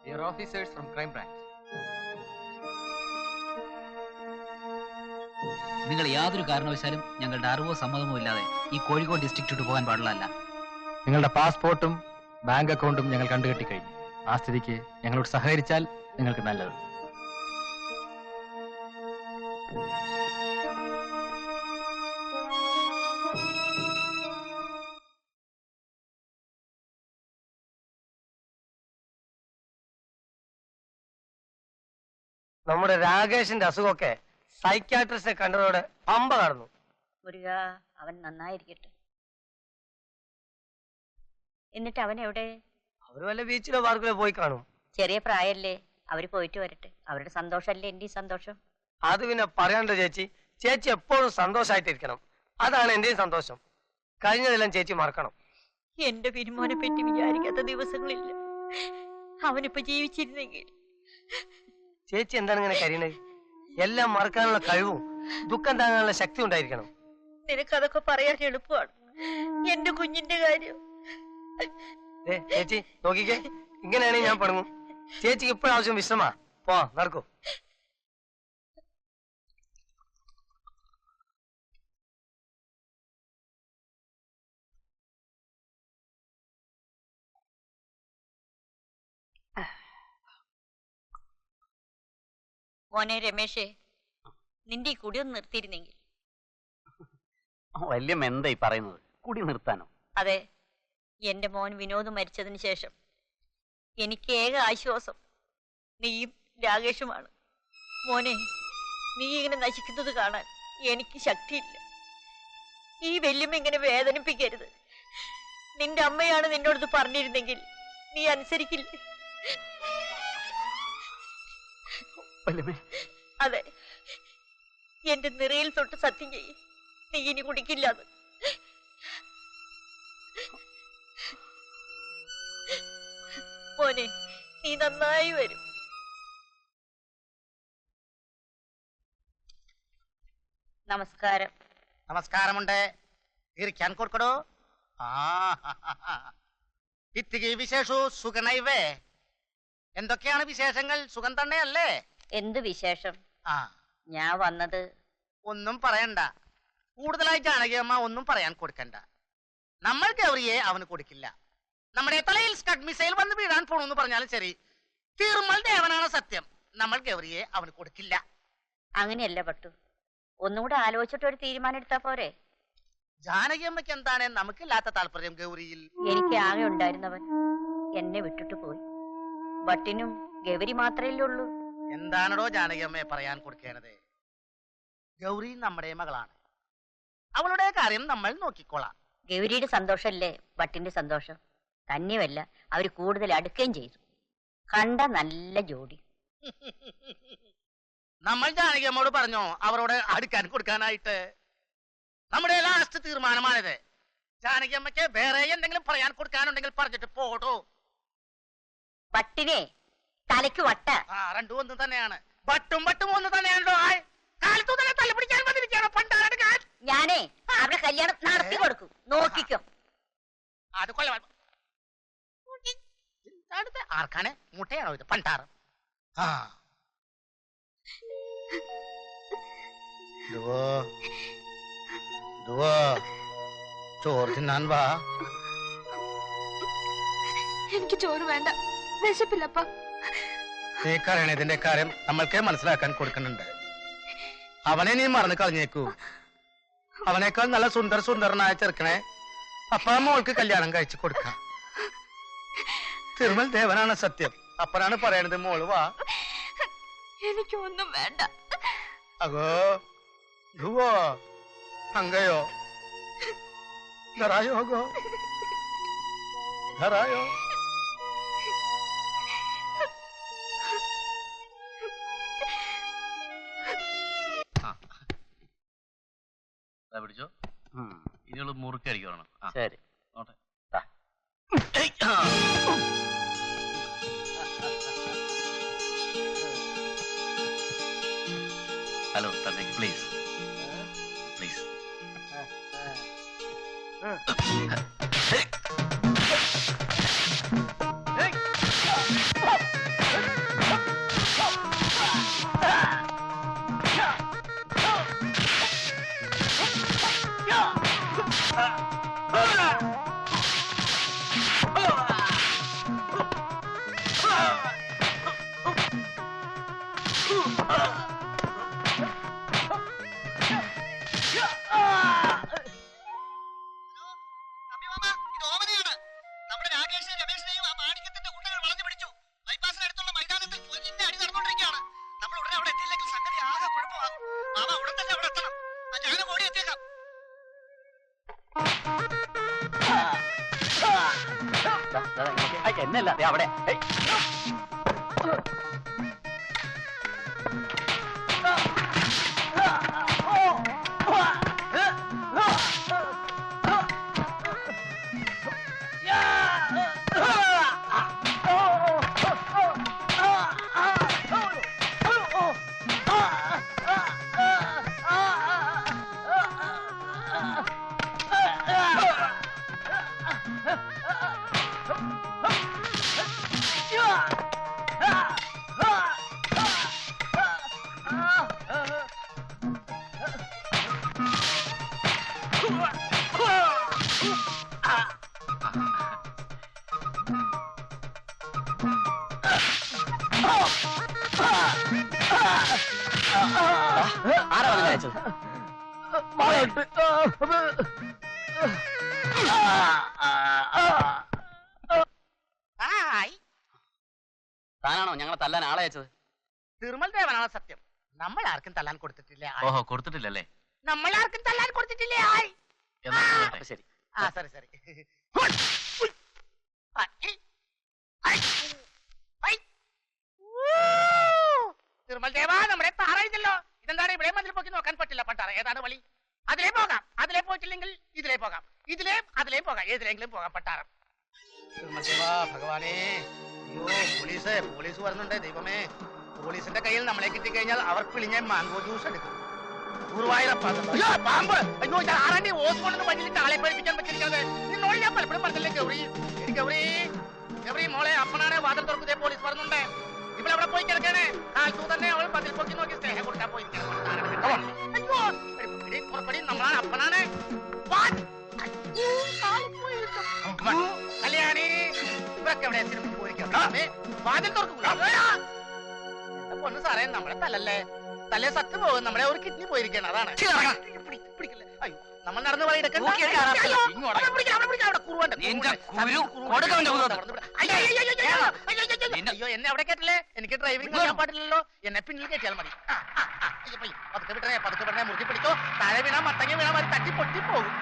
Your officers from crime branch. നിങ്ങൾ യാതൊരു കാരണവശാലും ഞങ്ങളുടെ അറിവോ സമ്മതമോ ഇല്ലാതെ ഈ കോഴിക്കോട് ഡിസ്ട്രിക്റ്റ് വിട്ടു പോകാൻ പാടുള്ളതല്ല. നിങ്ങളുടെ പാസ്പോർട്ടും ബാങ്ക് അക്കൗണ്ടും ഞങ്ങൾ കണ്ടുകെട്ടി കഴിഞ്ഞു. ആ സ്ഥിതിക്ക് ഞങ്ങളോട് സഹകരിച്ചാൽ നിങ്ങൾക്ക് നല്ലത്. നമ്മുടെ രാകേഷിന്റെ അസുഖമൊക്കെ സൈക്യാട്രിസ്റ്റിനെ കണ്ടതോടെ പമ്പ കടന്നു. മുരുക, അവൻ നന്നായിരിക്കട്ടെ. എന്നിട്ട് അവൻ എവിടെ? അവര് വല്ല ബീച്ചിലോ പാർക്കിലോ പോയി കാണും. ചെറിയ പ്രായല്ലേ, അവര് പോയിട്ട് വരട്ടെ. അവരുടെ സന്തോഷമല്ലേ എന്റെ സന്തോഷം. അത് പിന്നെ പറയാണ്ടോ ചേച്ചി? ചേച്ചി എപ്പോഴും സന്തോഷമായിട്ടിരിക്കണം. അതാണ് എന്റെയും സന്തോഷം. കഴിഞ്ഞതെല്ലാം ചേച്ചി മറക്കണം. എന്റെ പിരിമോനെ പറ്റി വിചാരിക്കാത്ത ദിവസങ്ങളില്ല. അവനിപ്പോ ജീവിച്ചിരുന്നെങ്കിൽ. ചേച്ചി എന്താണ് ഇങ്ങനെ കരീണത്? എല്ലാം മറക്കാനുള്ള കഴിവും ദുഃഖം താങ്ങാനുള്ള ശക്തി ഉണ്ടായിരിക്കണം. നിനക്കതൊക്കെ പറയാൻ എളുപ്പമാണ്. എന്റെ കുഞ്ഞിന്റെ കാര്യം ചേച്ചി നോക്കിക്കേ, ഇങ്ങനെയാണെങ്കിൽ ഞാൻ പണങ്ങും. ചേച്ചിക്ക് ഇപ്പോഴാവശ്യം വിശ്രമാ. പോ, നടക്കൂ. മോനെ രമേശേ, നിന്റെ ഈ കുടി ഒന്ന് നിർത്തിയിരുന്നെങ്കിൽ. വല്യമ്മ എന്തായി പറയുന്നത്? കുടി നിർത്താനോ? അതെ, എന്റെ മോൻ വിനോദ് മരിച്ചതിന് ശേഷം എനിക്ക് ഏക ആശ്വാസം നീയും രാകേഷുമാണ്. മോനെ, നീ ഇങ്ങനെ നശിക്കുന്നത് കാണാൻ എനിക്ക് ശക്തിയില്ല. ഈ വല്യമ്മ ഇങ്ങനെ വേദനിപ്പിക്കരുത്. നിന്റെ അമ്മയാണ് നിന്നോടത് പറഞ്ഞിരുന്നെങ്കിൽ നീ അനുസരിക്കില്ലേ? അതെ, എന്റെ നിറയിൽ തൊട്ട് സത്യം ചെയ്യ്, നീ ഇനി കുടിക്കില്ലാന്ന്. മോനെ, നീ നന്നായി വരും. നമസ്കാരം. നമസ്കാരമുണ്ട്. ഇരിക്കാൻ കൊടുക്കടോ. ഇത്തിരി വിശേഷു സുഖനൈവേ. എന്തൊക്കെയാണ് വിശേഷങ്ങൾ? സുഖം തന്നെയല്ലേ? എന്ത് വിശേഷം? ഞാൻ വന്നത് ഒന്നും പറയണ്ട. കൂടുതലായി ജാനകിയമ്മ ഒന്നും പറയാൻ കൊടുക്കണ്ട. നമ്മൾ ഗൗരിയെ അവന് കൊടുക്കില്ല. നമ്മുടെ തലയിൽ സ്കഡ് മിസൈൽ വന്ന് വീഴാൻ പോണെന്ന് പറഞ്ഞാലും ശരി, തീർമൽ ദേവനാണ് സത്യം. നമ്മൾ ഗൗരിയെ അവന് കൊടുക്കില്ല. അങ്ങനെയല്ല പട്ടു, ഒന്നുകൂടെ ആലോചിച്ചിട്ട് ഒരു തീരുമാനം എടുത്താ പോരെ? ജാനകിയമ്മയ്ക്ക് എന്താണ് നമുക്കില്ലാത്ത താല്പര്യം ഗൗരിയിൽ? എനിക്ക് ആകെ ഉണ്ടായിരുന്നവൻ എന്നെ വിട്ടിട്ട് പോയി. ഭട്ടിനും ഗൗരി മാത്രമല്ലേ ഉള്ളൂ. എന്താണോ ജാനകിയമ്മയെ പറയാൻ കൊടുക്കേണ്ടത്? ഗൗരി നമ്മുടെ മകളാണ്. അവളുടെ കാര്യം നമ്മൾ നോക്കിക്കോളാം. ഗൗരിയുടെ സന്തോഷല്ലേ ഭട്ടിന്റെ സന്തോഷം. തന്നെയുമല്ല, അവര് കൂടുതൽ അടുക്കുകയും ചെയ്തു. കണ്ട നല്ല ജോഡി. നമ്മൾ ജാനകിയമ്മോട് പറഞ്ഞോ അവരോട് അടുക്കാൻ കൊടുക്കാനായിട്ട്? നമ്മുടെ ലാസ്റ്റ് തീരുമാനമാണിത്. ജാനകിയമ്മയ്ക്ക് വേറെ എന്തെങ്കിലും പറയാൻ കൊടുക്കാനുണ്ടെങ്കിൽ പറഞ്ഞിട്ട് പോടോ. ഭട്ടിനെ തലയ്ക്ക് വട്ട. രണ്ടും ഒന്ന് തന്നെയാണ്. ബട്ടും ബട്ടും ഒന്ന് തന്നെയാണോ? കാലത്തു തന്നെ തല പിടിക്കാൻ വന്നിരിക്കുകയാണോ പണ്ടാരടുക്കാൻ? ഞാനേ അവരുടെ കല്യാണം നടത്തി കൊടുക്കും, നോക്കിക്കോ. അത് കൊല്ലം. ആർക്കാണ്? മുട്ടയാണോ ഇത്? പണ്ടാറ്. ചോറ് തിന്നാൻ വാ. എനിക്ക് ചോറ് വേണ്ട, വിശപ്പില്ലപ്പ. നീ കരയണതിന്റെ കാര്യം നമ്മൾക്ക് മനസ്സിലാക്കാൻ കൊടുക്കുന്നുണ്ട്. അവനെ നീ മറന്നു കളഞ്ഞേക്കൂ. അവനേക്കാൾ നല്ല സുന്ദരനായ ചെറുക്കനെ അപ്പ മോൾക്ക് കല്യാണം കഴിച്ചു കൊടുക്കാം. തിരുമൽ ദേവനാണ് സത്യം. അപ്പനാണ് പറയണത്. മോള് വാ. എനിക്കൊന്നും വേണ്ട. അഗോ ധുവോ ഹങ്കയോ ധരായോ ഗോ ധരായോ. പിടിച്ചോ. ഇനിയുള്ള മുറുക്കരിക്കണം. ശരി. Hello please please. എന്നല്ല അവിടെ ആരാ അയച്ചത്? താനാണോ ഞങ്ങളെ തല്ലാൻ ആളെ അയച്ചത്? തിരുമൽ ദേവനാണ് സത്യം. നമ്മൾ ആർക്കും തല്ലാൻ കൊടുത്തിട്ടില്ല. ഓഹോ, കൊടുത്തിട്ടില്ലല്ലേ? നമ്മൾ ആർക്കും തല്ലാൻ കൊടുത്തിട്ടില്ലേ? ശരി. ആ സരി സരി. തിരുമൽ ദേവ, നമ്മുടെ താറായില്ലോ. ഇതെന്താണ് ഇവിടെ മതിൽ പൊക്കി നോക്കാൻ പറ്റില്ല പട്ടാറ. ഏതാണ് വഴി? അതിലേ പോകാം. അതിലേ പോയിട്ടില്ലെങ്കിൽ ഇതിലേ പോകാം. അതിലേ പോകാം. ഏതിലെങ്കിലും പോകാം പട്ടാറം. തിരുമൽ ദേവ, ഭഗവാനേ. അയ്യോ, പോലീസ് വരുന്നുണ്ട്. ദൈവമേ, പോലീസിന്റെ കയ്യിൽ നമ്മളെ കിട്ടിക്കഴിഞ്ഞാൽ അവർ പിളിഞ്ഞ മാംഗോ ജ്യൂസ് എടുക്കും. പാമ്പ്! അയ്യോ, ആറാണ്ടി ഓസ് കൊണ്ടൊന്ന് വണ്ടിയിട്ട് ആളെ പഠിപ്പിക്കാൻ പറ്റിയിരിക്കുന്നത്. നിന്നോട് ഞാൻ പലപ്പോഴും പറഞ്ഞില്ലേ ഗൗരി? ഗൗരി മോളെ, അപ്പനാണ് വാദം തുറക്കുന്നേ. പോലീസ് വരുന്നുണ്ട്. ഇവിടെ പോയി കിടക്കാണ്. കാലത്തു തന്നെ അവൾ പതിൽ പൊക്കി നോക്കി സ്നേഹം കൊടുക്കാൻ പോയിരിക്കണം. അയ്യോ, പുറപ്പടി, നമ്മളാണ് അപ്പനാണ്. കല്യാണി, ഇവരൊക്കെ എവിടെ പോയിരിക്കണം? വാതിൽ തുറക്കുക. പൊന്ന് സാറേ, നമ്മളെ തലല്ലേ, തലേ സത്ത് പോകും. നമ്മളെ ഒരു കിഡ്നി പോയിരിക്കണം. അതാണ്. പിടിക്കില്ലേ? അയ്യോ, നമ്മൾ നടന്നു പോയി അയ്യോ, എന്നെ അവിടെ കേട്ടില്ലേ? എനിക്ക് ഡ്രൈവിംഗ് ചെയ്യാൻ പാടില്ലല്ലോ. എന്നെ പിന്നിൽ കയറ്റിയാൽ മതി. പതുക്കെ വിട്ടേ, മുറുക്കി പിടിച്ചോ. താഴെ വീണാ മത്തങ്ങ വീണാ മതി, തട്ടി പൊട്ടി പോകും.